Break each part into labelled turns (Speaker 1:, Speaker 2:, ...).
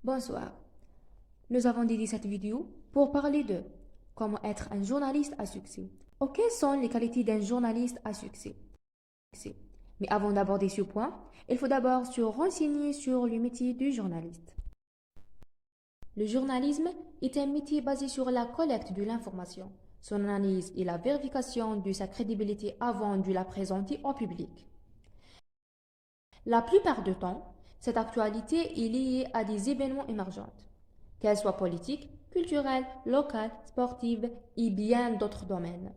Speaker 1: Bonsoir. Nous avons dédié cette vidéo pour parler de comment être un journaliste à succès. Quelles sont les qualités d'un journaliste à succès? Mais avant d'aborder ce point, il faut d'abord se renseigner sur le métier du journaliste. Le journalisme est un métier basé sur la collecte de l'information, son analyse et la vérification de sa crédibilité avant de la présenter au public. La plupart du temps, cette actualité est liée à des événements émergents, qu'elles soient politiques, culturelles, locales, sportives et bien d'autres domaines.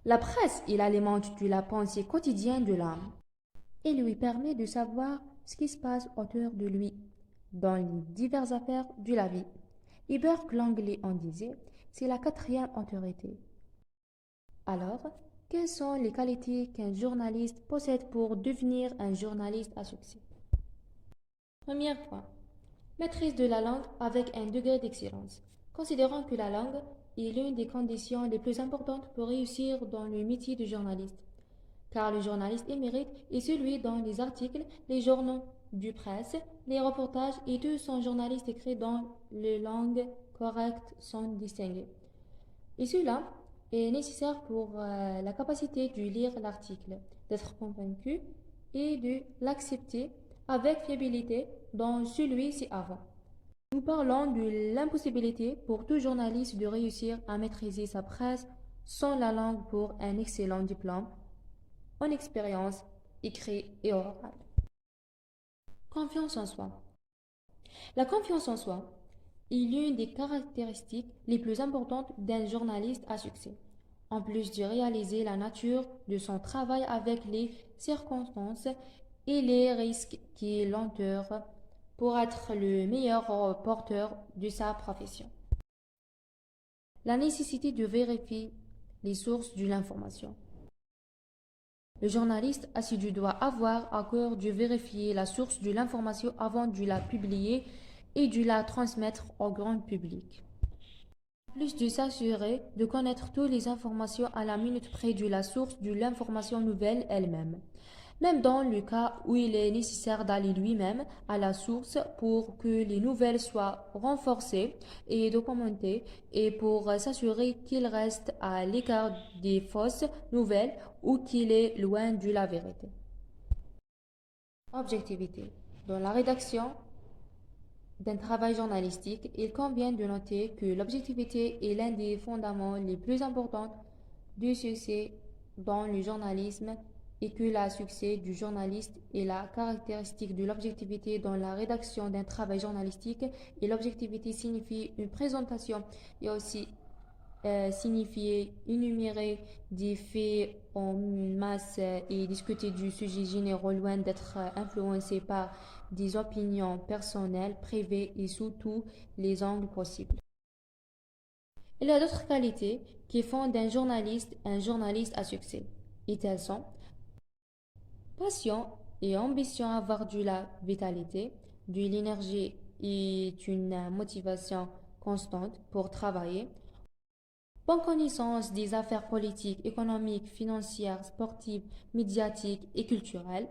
Speaker 1: La presse, il alimente de la pensée quotidienne de l'homme et lui permet de savoir ce qui se passe autour de lui dans les diverses affaires de la vie. Hubert Langley en disait, c'est la quatrième autorité. Alors, quelles sont les qualités qu'un journaliste possède pour devenir un journaliste à succès? Premier point. Maîtrise de la langue avec un degré d'excellence. Considérons que la langue est l'une des conditions les plus importantes pour réussir dans le métier de journaliste. Car le journaliste émérite est celui dont les articles, les journaux du presse, les reportages et tous sont journalistes écrits dans les langues correctes sont distingués. Et cela est nécessaire pour la capacité de lire l'article, d'être convaincu et de l'accepter avec fiabilité dans celui-ci avant. Nous parlons de l'impossibilité pour tout journaliste de réussir à maîtriser sa presse sans la langue pour un excellent diplôme en expérience écrite et orale. Confiance en soi. La confiance en soi est l'une des caractéristiques les plus importantes d'un journaliste à succès. En plus de réaliser la nature de son travail avec les circonstances et les risques qui l'entourent pour être le meilleur porteur de sa profession. La nécessité de vérifier les sources de l'information. Le journaliste assidu doit avoir à cœur de vérifier la source de l'information avant de la publier et de la transmettre au grand public. Plus de s'assurer de connaître toutes les informations à la minute près de la source de l'information nouvelle elle-même. Même dans le cas où il est nécessaire d'aller lui-même à la source pour que les nouvelles soient renforcées et documentées et pour s'assurer qu'il reste à l'écart des fausses nouvelles ou qu'il est loin de la vérité. Objectivité. Dans la rédaction d'un travail journalistique, il convient de noter que l'objectivité est l'un des fondements les plus importants du succès dans le journalisme et que le succès du journaliste est la caractéristique de l'objectivité dans la rédaction d'un travail journalistique et l'objectivité signifie une présentation et aussi signifier énumérer des faits en masse et discuter du sujet général loin d'être influencé par des opinions personnelles, privées et sous tous les angles possibles. Il y a d'autres qualités qui font d'un journaliste un journaliste à succès. Et elles sont passion et ambition, avoir de la vitalité, de l'énergie et une motivation constante pour travailler. Bonne connaissance des affaires politiques, économiques, financières, sportives, médiatiques et culturelles.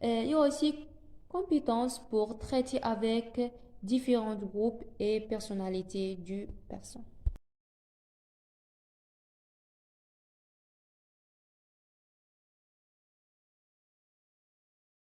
Speaker 1: Et aussi compétences pour traiter avec différents groupes et personnalités du personne.